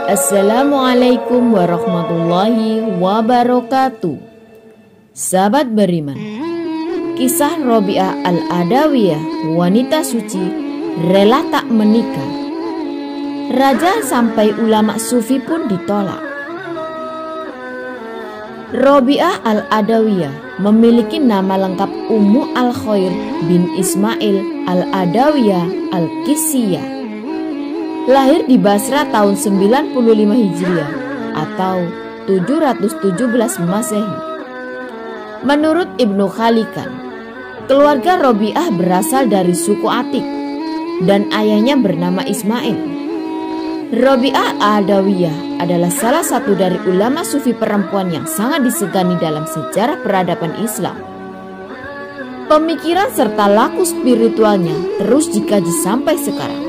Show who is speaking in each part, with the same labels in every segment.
Speaker 1: Assalamualaikum warahmatullahi wabarakatuh. Sahabat beriman, kisah Robi'ah Al-Adawiyah, wanita suci, rela tak menikah. Raja sampai ulama sufi pun ditolak. Robi'ah Al-Adawiyah memiliki nama lengkap Ummu Al-Khair bin Ismail Al-Adawiyah Al-Qissiyah. Lahir di Basra tahun 95 Hijriah atau 717 Masehi. Menurut Ibnu Khalikan, keluarga Robi'ah berasal dari suku Atik dan ayahnya bernama Ismail. Robi'ah Al-Adawiyah adalah salah satu dari ulama sufi perempuan yang sangat disegani dalam sejarah peradaban Islam. Pemikiran serta laku spiritualnya terus dikaji sampai sekarang.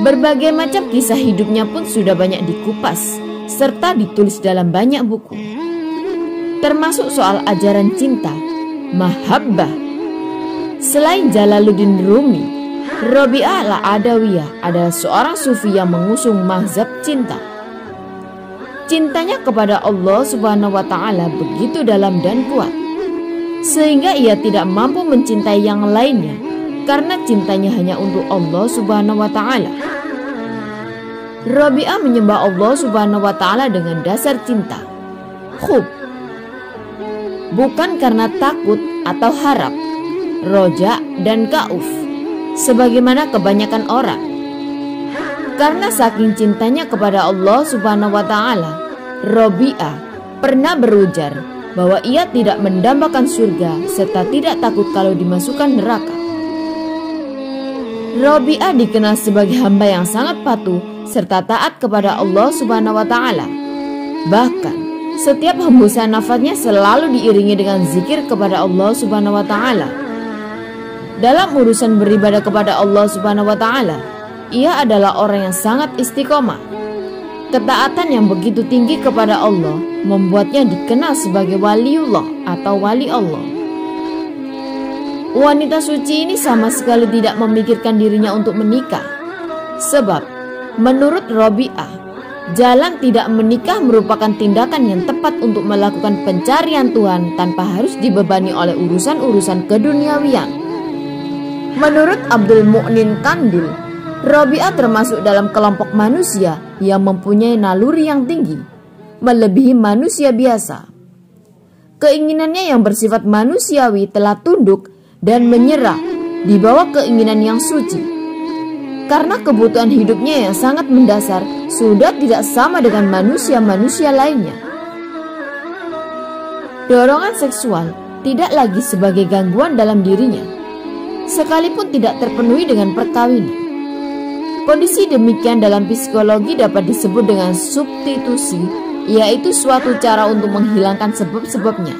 Speaker 1: Berbagai macam kisah hidupnya pun sudah banyak dikupas serta ditulis dalam banyak buku, termasuk soal ajaran cinta, mahabbah. Selain Jalaluddin Rumi, Robi'ah Al-Adawiyah adalah seorang sufi yang mengusung mazhab cinta. Cintanya kepada Allah Subhanahu wa Ta'ala begitu dalam dan kuat, sehingga ia tidak mampu mencintai yang lainnya karena cintanya hanya untuk Allah Subhanahu wa Ta'ala. Robi'ah menyembah Allah Subhanahu wa Ta'ala dengan dasar cinta, khub, bukan karena takut atau harap, roja dan kauf, sebagaimana kebanyakan orang. Karena saking cintanya kepada Allah Subhanahu wa Ta'ala, Robi'ah pernah berujar bahwa ia tidak mendambakan surga serta tidak takut kalau dimasukkan neraka. Robi'ah dikenal sebagai hamba yang sangat patuh serta taat kepada Allah Subhanahu wa Ta'ala. Bahkan setiap hembusan nafasnya selalu diiringi dengan zikir kepada Allah Subhanahu wa Ta'ala. Dalam urusan beribadah kepada Allah Subhanahu wa Ta'ala, ia adalah orang yang sangat istiqomah. Ketaatan yang begitu tinggi kepada Allah membuatnya dikenal sebagai waliullah atau wali Allah. Wanita suci ini sama sekali tidak memikirkan dirinya untuk menikah. Sebab menurut Robi'ah, jalan tidak menikah merupakan tindakan yang tepat untuk melakukan pencarian Tuhan tanpa harus dibebani oleh urusan-urusan keduniawian. Menurut Abdul Mu'nin Kandil, Robi'ah termasuk dalam kelompok manusia yang mempunyai naluri yang tinggi, melebihi manusia biasa. Keinginannya yang bersifat manusiawi telah tunduk dan menyerah di bawah keinginan yang suci. Karena kebutuhan hidupnya yang sangat mendasar sudah tidak sama dengan manusia-manusia lainnya. Dorongan seksual tidak lagi sebagai gangguan dalam dirinya, sekalipun tidak terpenuhi dengan perkawinan. Kondisi demikian dalam psikologi dapat disebut dengan substitusi, yaitu suatu cara untuk menghilangkan sebab-sebabnya.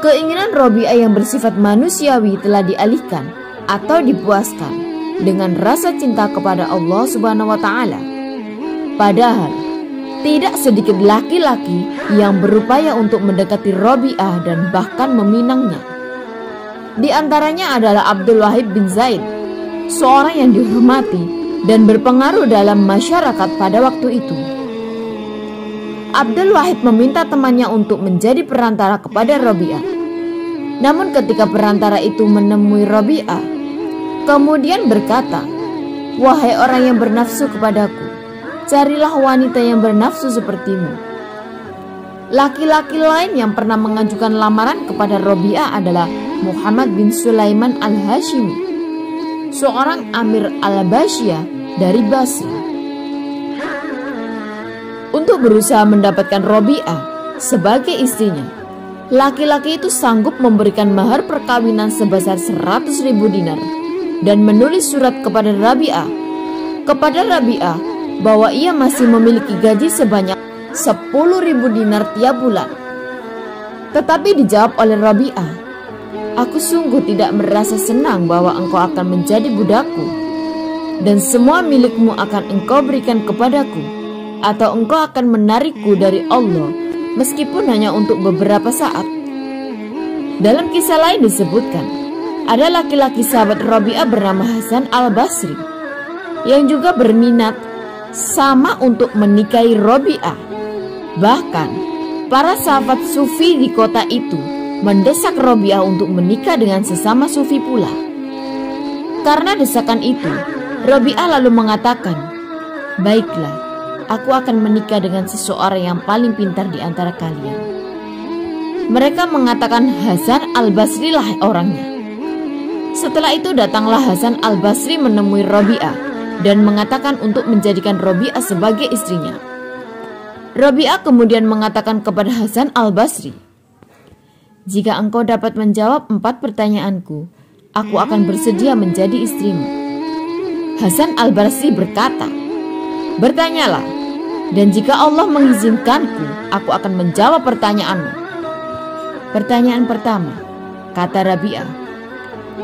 Speaker 1: Keinginan Robi'ah yang bersifat manusiawi telah dialihkan atau dipuaskan dengan rasa cinta kepada Allah Subhanahu wa Ta'ala. Padahal tidak sedikit laki-laki yang berupaya untuk mendekati Robi'ah dan bahkan meminangnya. Di antaranya adalah Abdul Wahid bin Zaid, seorang yang dihormati dan berpengaruh dalam masyarakat pada waktu itu. Abdul Wahid meminta temannya untuk menjadi perantara kepada Robi'ah. Namun ketika perantara itu menemui Robi'ah, kemudian berkata, "Wahai orang yang bernafsu kepadaku, carilah wanita yang bernafsu sepertimu." Laki-laki lain yang pernah mengajukan lamaran kepada Robi'ah adalah Muhammad bin Sulaiman Al-Hashimi, seorang Amir Al-Basyah dari Basra. Untuk berusaha mendapatkan Robi'ah sebagai istrinya, laki-laki itu sanggup memberikan mahar perkawinan sebesar 100.000 dinar dan menulis surat kepada Robi'ah bahwa ia masih memiliki gaji sebanyak 10.000 dinar tiap bulan. Tetapi dijawab oleh Robi'ah, "Aku sungguh tidak merasa senang bahwa engkau akan menjadi budakku dan semua milikmu akan engkau berikan kepadaku, atau engkau akan menarikku dari Allah meskipun hanya untuk beberapa saat." Dalam kisah lain disebutkan, ada laki-laki sahabat Rabi'ah bernama Hasan al-Basri yang juga berminat sama untuk menikahi Rabi'ah. Bahkan para sahabat sufi di kota itu mendesak Rabi'ah untuk menikah dengan sesama sufi pula. Karena desakan itu, Rabi'ah lalu mengatakan, "Baiklah, aku akan menikah dengan seseorang yang paling pintar di antara kalian." Mereka mengatakan Hasan al-Basri lah orangnya. Setelah itu datanglah Hasan al-Basri menemui Rabi'ah dan mengatakan untuk menjadikan Rabi'ah sebagai istrinya. Rabi'ah kemudian mengatakan kepada Hasan al-Basri, "Jika engkau dapat menjawab 4 pertanyaanku, aku akan bersedia menjadi istrimu." Hasan al-Basri berkata, "Bertanyalah, dan jika Allah mengizinkanku, aku akan menjawab pertanyaanmu." Pertanyaan pertama, kata Rabi'ah,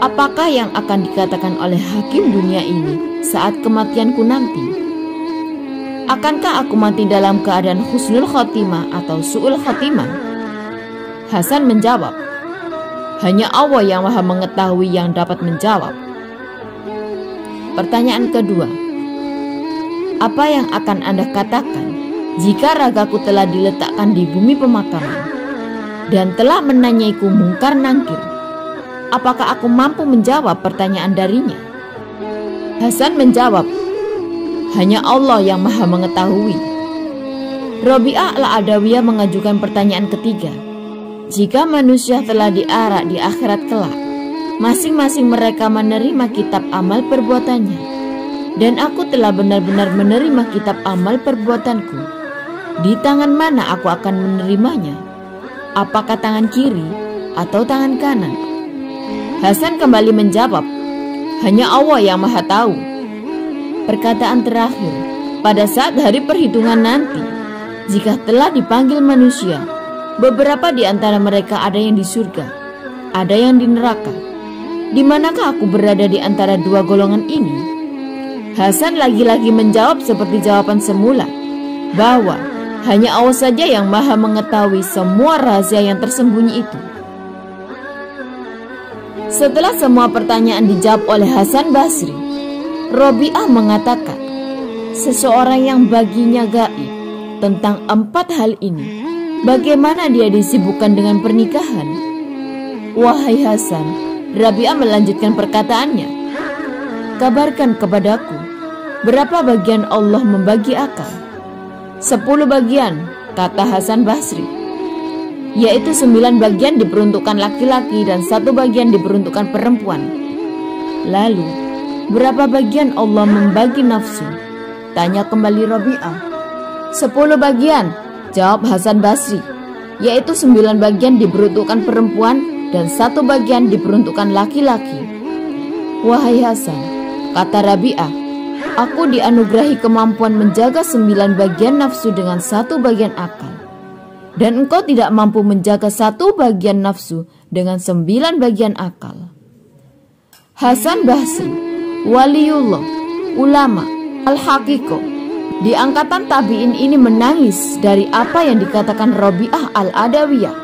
Speaker 1: "Apakah yang akan dikatakan oleh hakim dunia ini saat kematianku nanti? Akankah aku mati dalam keadaan husnul khotimah atau su'ul khotimah?" Hasan menjawab, "Hanya Allah yang Maha mengetahui yang dapat menjawab." Pertanyaan kedua, "Apa yang akan Anda katakan jika ragaku telah diletakkan di bumi pemakaman dan telah menanyaiku mungkar nangkir? Apakah aku mampu menjawab pertanyaan darinya?" Hasan menjawab, "Hanya Allah yang Maha mengetahui." Rabi'ah al-Adawiyah mengajukan pertanyaan ketiga, "Jika manusia telah diarak di akhirat kelak, masing-masing mereka menerima kitab amal perbuatannya, dan aku telah benar-benar menerima kitab amal perbuatanku. Di tangan mana aku akan menerimanya? Apakah tangan kiri atau tangan kanan?" Hasan kembali menjawab, "Hanya Allah yang Maha tahu." Perkataan terakhir, pada saat hari perhitungan nanti, jika telah dipanggil manusia, beberapa di antara mereka ada yang di surga, ada yang di neraka. Di manakah aku berada di antara dua golongan ini? Hasan lagi-lagi menjawab seperti jawaban semula, bahwa hanya Allah saja yang Maha mengetahui semua rahasia yang tersembunyi itu. Setelah semua pertanyaan dijawab oleh Hasan Basri, Rabi'ah mengatakan, "Seseorang yang baginya gaib tentang 4 hal ini, bagaimana dia disibukkan dengan pernikahan?" "Wahai Hasan," Rabi'ah melanjutkan perkataannya, "kabarkan kepadaku, berapa bagian Allah membagi akal?" 10 bagian, kata Hasan Basri, yaitu 9 bagian diperuntukkan laki-laki dan 1 bagian diperuntukkan perempuan. "Lalu, berapa bagian Allah membagi nafsu?" tanya kembali Rabi'ah. 10 bagian, jawab Hasan Basri, yaitu 9 bagian diperuntukkan perempuan dan 1 bagian diperuntukkan laki-laki. "Wahai Hasan," kata Rabi'ah, "aku dianugerahi kemampuan menjaga 9 bagian nafsu dengan 1 bagian akal. Dan engkau tidak mampu menjaga 1 bagian nafsu dengan 9 bagian akal." Hasan Basri, waliullah, ulama, al-haqiqah, di angkatan tabi'in ini menangis dari apa yang dikatakan Rabi'ah al-Adawiyah,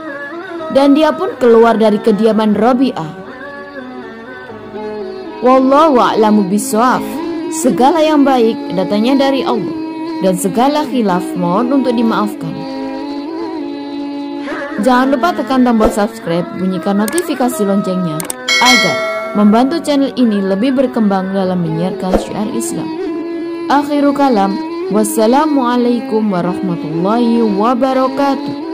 Speaker 1: dan dia pun keluar dari kediaman Rabi'ah. Wallahu a'lamu bishawab. Segala yang baik datangnya dari Allah, dan segala khilaf mohon untuk dimaafkan. Jangan lupa tekan tombol subscribe, bunyikan notifikasi loncengnya agar membantu channel ini lebih berkembang dalam menyiarkan syiar Islam. Akhirul kalam, wassalamualaikum warahmatullahi wabarakatuh.